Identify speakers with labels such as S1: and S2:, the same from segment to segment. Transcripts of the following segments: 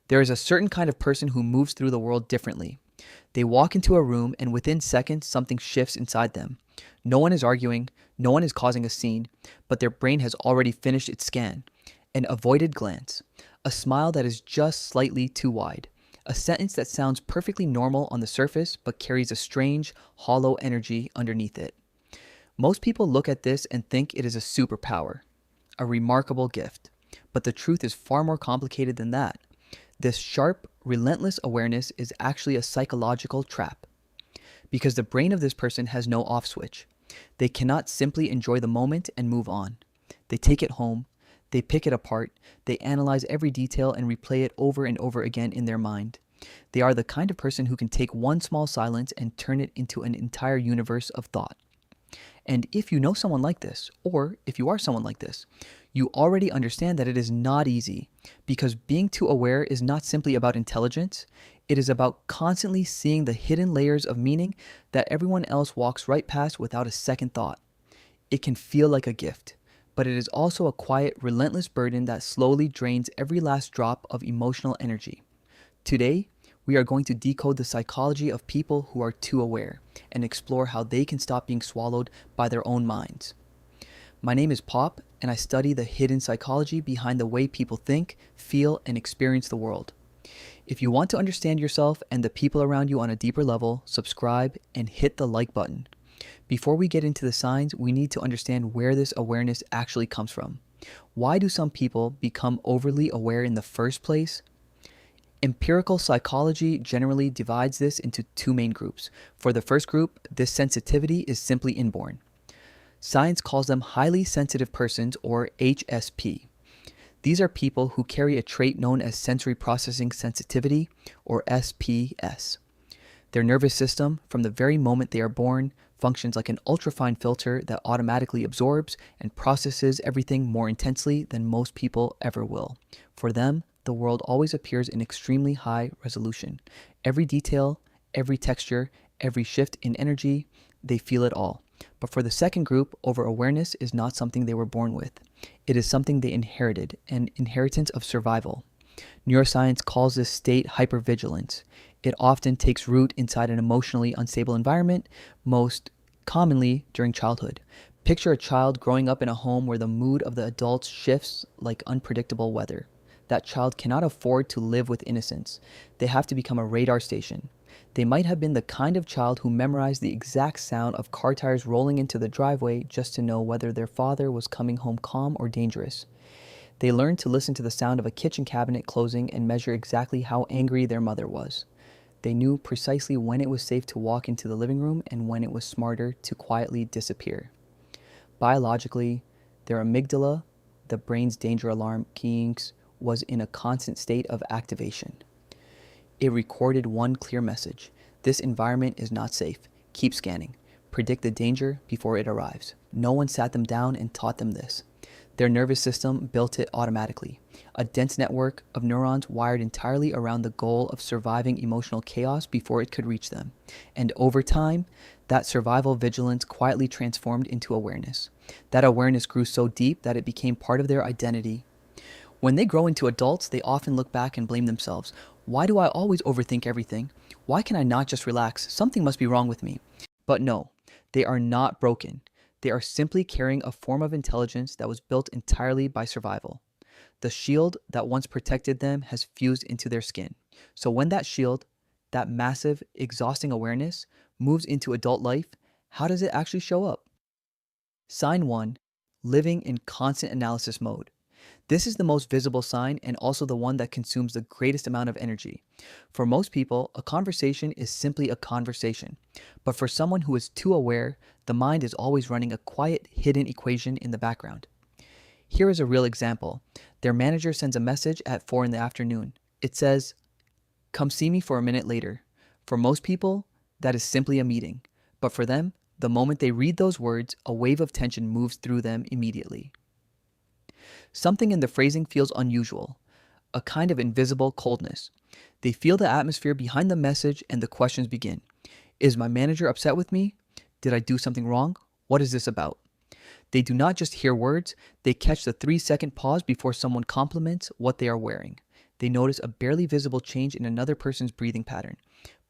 S1: There is a certain kind of person who moves through the world differently. They walk into a room and within seconds something shifts inside them. No one is arguing, no one is causing a scene, but their brain has already finished its scan. An avoided glance, a smile that is just slightly too wide, a sentence that sounds perfectly normal on the surface but carries a strange, hollow energy underneath it. Most people look at this and think it is a superpower, a remarkable gift. But the truth is far more complicated than that. This sharp, relentless awareness is actually a psychological trap. Because the brain of this person has no off switch. They cannot simply enjoy the moment and move on. They take it home, they pick it apart, they analyze every detail and replay it over and over again in their mind. They are the kind of person who can take one small silence and turn it into an entire universe of thought. And if you know someone like this, or if you are someone like this, you already understand that it is not easy, because being too aware is not simply about intelligence, it is about constantly seeing the hidden layers of meaning that everyone else walks right past without a second thought. It can feel like a gift, but it is also a quiet, relentless burden that slowly drains every last drop of emotional energy. Today, we are going to decode the psychology of people who are too aware and explore how they can stop being swallowed by their own minds. My name is Pop, and I study the hidden psychology behind the way people think, feel, and experience the world. If you want to understand yourself and the people around you on a deeper level, subscribe and hit the like button. Before we get into the signs, we need to understand where this awareness actually comes from. Why do some people become overly aware in the first place? Empirical psychology generally divides this into two main groups. For the first group, this sensitivity is simply inborn. Science calls them highly sensitive persons, or HSP. These are people who carry a trait known as sensory processing sensitivity, or SPS. Their nervous system, from the very moment they are born, functions like an ultrafine filter that automatically absorbs and processes everything more intensely than most people ever will. For them, the world always appears in extremely high resolution. Every detail, every texture, every shift in energy, they feel it all. But for the second group, over-awareness is not something they were born with. It is something they inherited, an inheritance of survival. Neuroscience calls this state hypervigilance. It often takes root inside an emotionally unstable environment, most commonly during childhood. Picture a child growing up in a home where the mood of the adults shifts like unpredictable weather. That child cannot afford to live with innocence. They have to become a radar station. They might have been the kind of child who memorized the exact sound of car tires rolling into the driveway just to know whether their father was coming home calm or dangerous. They learned to listen to the sound of a kitchen cabinet closing and measure exactly how angry their mother was. They knew precisely when it was safe to walk into the living room and when it was smarter to quietly disappear. Biologically, their amygdala, the brain's danger alarm keyings, was in a constant state of activation. It recorded one clear message: this environment is not safe. Keep scanning. Predict the danger before it arrives. No one sat them down and taught them this. Their nervous system built it automatically, a dense network of neurons wired entirely around the goal of surviving emotional chaos before it could reach them. And over time, that survival vigilance quietly transformed into awareness. That awareness grew so deep that it became part of their identity. When they grow into adults, they often look back and blame themselves. Why do I always overthink everything? Why can I not just relax? Something must be wrong with me. But no, they are not broken. They are simply carrying a form of intelligence that was built entirely by survival. The shield that once protected them has fused into their skin. So when that shield, that massive, exhausting awareness, moves into adult life, how does it actually show up? Sign 1. Living in constant analysis mode. This is the most visible sign and also the one that consumes the greatest amount of energy. For most people, a conversation is simply a conversation. But for someone who is too aware, the mind is always running a quiet, hidden equation in the background. Here is a real example. Their manager sends a message at 4 in the afternoon. It says, "Come see me for a minute later." For most people, that is simply a meeting. But for them, the moment they read those words, a wave of tension moves through them immediately. Something in the phrasing feels unusual, a kind of invisible coldness. They feel the atmosphere behind the message and the questions begin. Is my manager upset with me? Did I do something wrong? What is this about? They do not just hear words, they catch the 3-second pause before someone compliments what they are wearing. They notice a barely visible change in another person's breathing pattern.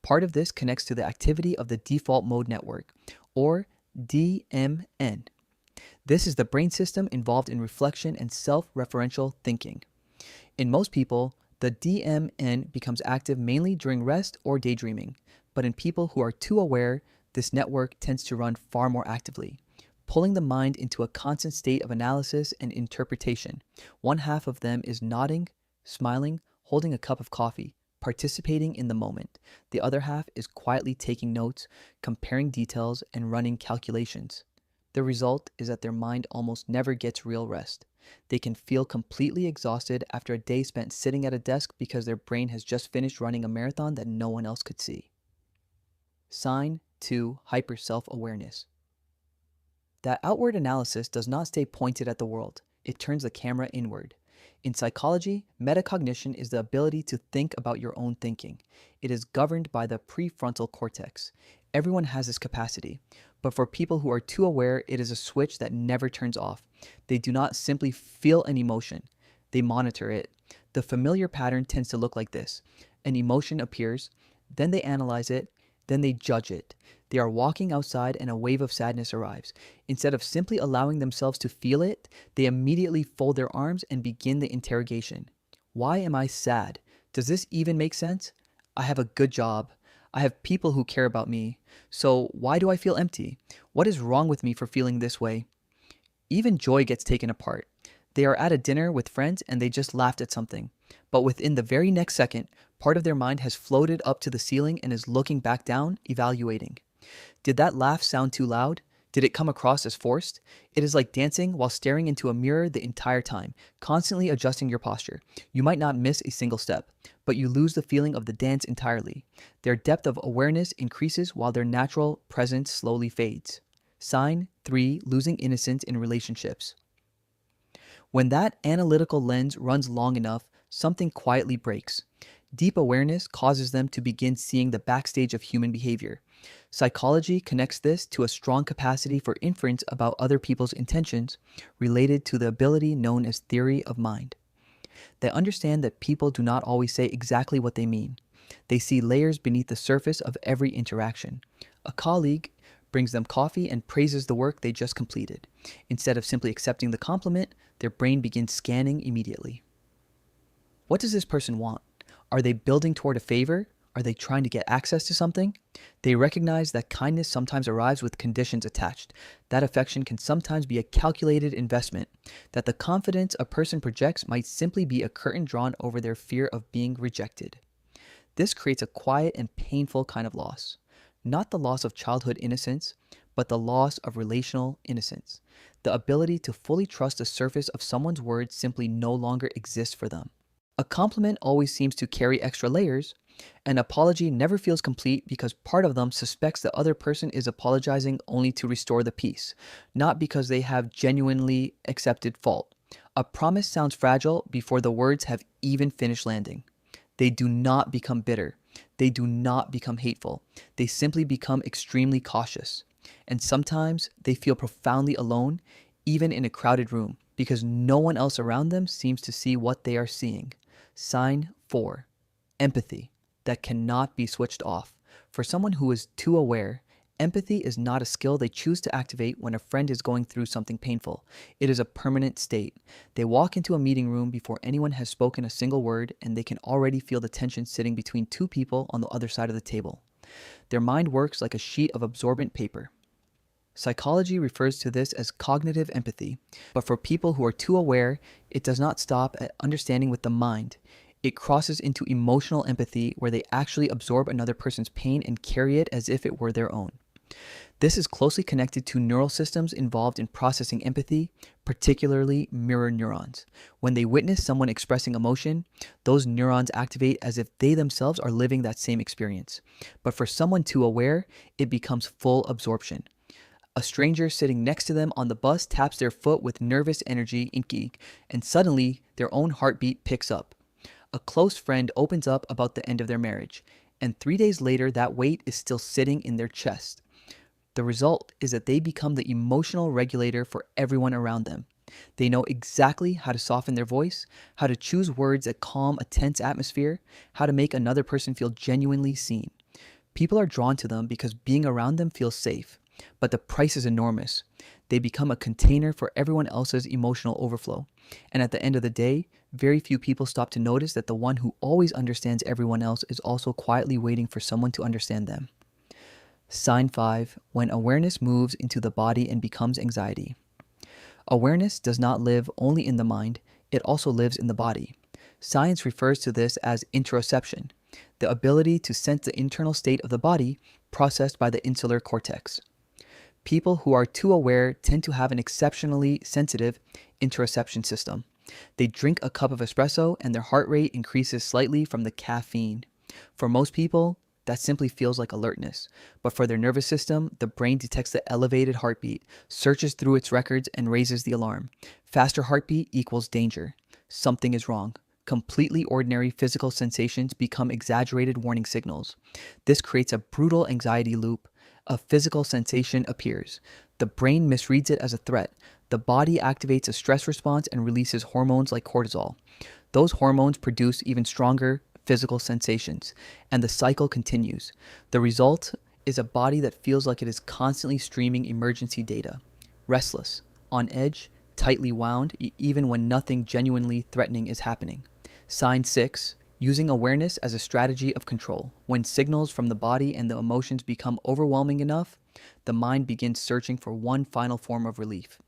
S1: Part of this connects to the activity of the default mode network, or DMN. This is the brain system involved in reflection and self-referential thinking. In most people, the DMN becomes active mainly during rest or daydreaming, but in people who are too aware, this network tends to run far more actively, pulling the mind into a constant state of analysis and interpretation. One half of them is nodding, smiling, holding a cup of coffee, participating in the moment. The other half is quietly taking notes, comparing details, and running calculations. The result is that their mind almost never gets real rest. They can feel completely exhausted after a day spent sitting at a desk because their brain has just finished running a marathon that no one else could see. Sign 2. Hyper self-awareness. That outward analysis does not stay pointed at the world. It turns the camera inward. In psychology, metacognition is the ability to think about your own thinking. It is governed by the prefrontal cortex. Everyone has this capacity, but for people who are too aware, it is a switch that never turns off. They do not simply feel an emotion, they monitor it. The familiar pattern tends to look like this. An emotion appears, then they analyze it, then they judge it. They are walking outside and a wave of sadness arrives. Instead of simply allowing themselves to feel it, they immediately fold their arms and begin the interrogation. Why am I sad? Does this even make sense? I have a good job. I have people who care about me. So why do I feel empty? What is wrong with me for feeling this way? Even joy gets taken apart. They are at a dinner with friends and they just laughed at something. But within the very next second, part of their mind has floated up to the ceiling and is looking back down, evaluating. Did that laugh sound too loud? Did it come across as forced? It is like dancing while staring into a mirror the entire time, constantly adjusting your posture. You might not miss a single step, but you lose the feeling of the dance entirely. Their depth of awareness increases while their natural presence slowly fades. Sign 3. Losing innocence in relationships. When that analytical lens runs long enough, something quietly breaks. Deep awareness causes them to begin seeing the backstage of human behavior. Psychology connects this to a strong capacity for inference about other people's intentions, related to the ability known as theory of mind. They understand that people do not always say exactly what they mean. They see layers beneath the surface of every interaction. A colleague brings them coffee and praises the work they just completed. Instead of simply accepting the compliment, their brain begins scanning immediately. What does this person want? Are they building toward a favor? Are they trying to get access to something? They recognize that kindness sometimes arrives with conditions attached, that affection can sometimes be a calculated investment, that the confidence a person projects might simply be a curtain drawn over their fear of being rejected. This creates a quiet and painful kind of loss. Not the loss of childhood innocence, but the loss of relational innocence. The ability to fully trust the surface of someone's words simply no longer exists for them. A compliment always seems to carry extra layers. An apology never feels complete because part of them suspects the other person is apologizing only to restore the peace, not because they have genuinely accepted fault. A promise sounds fragile before the words have even finished landing. They do not become bitter. They do not become hateful. They simply become extremely cautious. And sometimes they feel profoundly alone, even in a crowded room, because no one else around them seems to see what they are seeing. Sign 4. Empathy that cannot be switched off. For someone who is too aware, empathy is not a skill they choose to activate when a friend is going through something painful. It is a permanent state. They walk into a meeting room before anyone has spoken a single word, and they can already feel the tension sitting between two people on the other side of the table. Their mind works like a sheet of absorbent paper. Psychology refers to this as cognitive empathy, but for people who are too aware, it does not stop at understanding with the mind. It crosses into emotional empathy where they actually absorb another person's pain and carry it as if it were their own. This is closely connected to neural systems involved in processing empathy, particularly mirror neurons. When they witness someone expressing emotion, those neurons activate as if they themselves are living that same experience. But for someone too aware, it becomes full absorption. A stranger sitting next to them on the bus taps their foot with nervous energy, and suddenly their own heartbeat picks up. A close friend opens up about the end of their marriage, and 3 days later that weight is still sitting in their chest. The result is that they become the emotional regulator for everyone around them. They know exactly how to soften their voice, how to choose words that calm a tense atmosphere, how to make another person feel genuinely seen. People are drawn to them because being around them feels safe, but the price is enormous. They become a container for everyone else's emotional overflow. And at the end of the day, very few people stop to notice that the one who always understands everyone else is also quietly waiting for someone to understand them. Sign 5. When awareness moves into the body and becomes anxiety. Awareness does not live only in the mind, it also lives in the body. Science refers to this as interoception, the ability to sense the internal state of the body processed by the insular cortex. People who are too aware tend to have an exceptionally sensitive interoception system. They drink a cup of espresso and their heart rate increases slightly from the caffeine. For most people, that simply feels like alertness. But for their nervous system, the brain detects the elevated heartbeat, searches through its records, and raises the alarm. Faster heartbeat equals danger. Something is wrong. Completely ordinary physical sensations become exaggerated warning signals. This creates a brutal anxiety loop. A physical sensation appears. The brain misreads it as a threat. The body activates a stress response and releases hormones like cortisol. Those hormones produce even stronger physical sensations, and the cycle continues. The result is a body that feels like it is constantly streaming emergency data. Restless, on edge, tightly wound, even when nothing genuinely threatening is happening. Sign 6. Using awareness as a strategy of control. When signals from the body and the emotions become overwhelming enough, the mind begins searching for one final form of relief.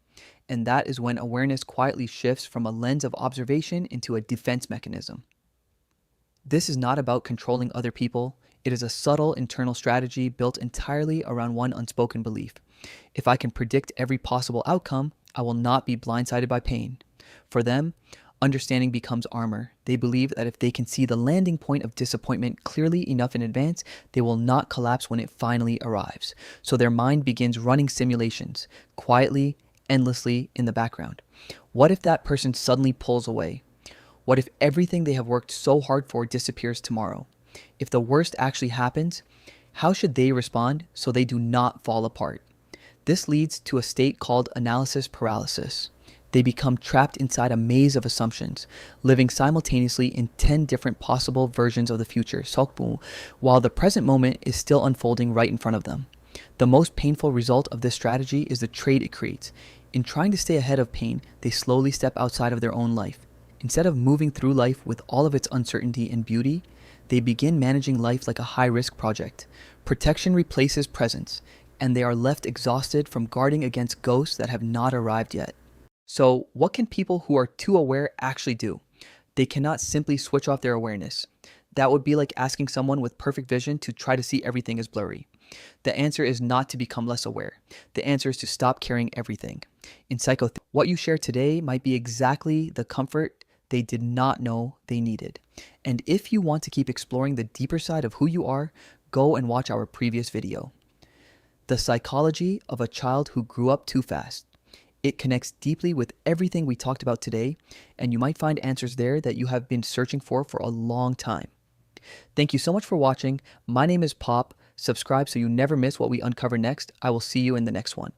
S1: And that is when awareness quietly shifts from a lens of observation into a defense mechanism. This is not about controlling other people. It is a subtle internal strategy built entirely around one unspoken belief. If I can predict every possible outcome, I will not be blindsided by pain. For them, understanding becomes armor. They believe that if they can see the landing point of disappointment clearly enough in advance, they will not collapse when it finally arrives. So their mind begins running simulations, quietly, endlessly in the background. What if that person suddenly pulls away? What if everything they have worked so hard for disappears tomorrow? If the worst actually happens, how should they respond so they do not fall apart? This leads to a state called analysis paralysis. They become trapped inside a maze of assumptions, living simultaneously in 10 different possible versions of the future, Sokbu, while the present moment is still unfolding right in front of them. The most painful result of this strategy is the trade it creates. In trying to stay ahead of pain, they slowly step outside of their own life. Instead of moving through life with all of its uncertainty and beauty, they begin managing life like a high-risk project. Protection replaces presence, and they are left exhausted from guarding against ghosts that have not arrived yet. So, what can people who are too aware actually do? They cannot simply switch off their awareness. That would be like asking someone with perfect vision to try to see everything as blurry. The answer is not to become less aware. The answer is to stop carrying everything. In psychotherapy, what you share today might be exactly the comfort they did not know they needed. And if you want to keep exploring the deeper side of who you are, go and watch our previous video. The psychology of a child who grew up too fast. It connects deeply with everything we talked about today, and you might find answers there that you have been searching for a long time. Thank you so much for watching. My name is Pop. Subscribe so you never miss what we uncover next. I will see you in the next one.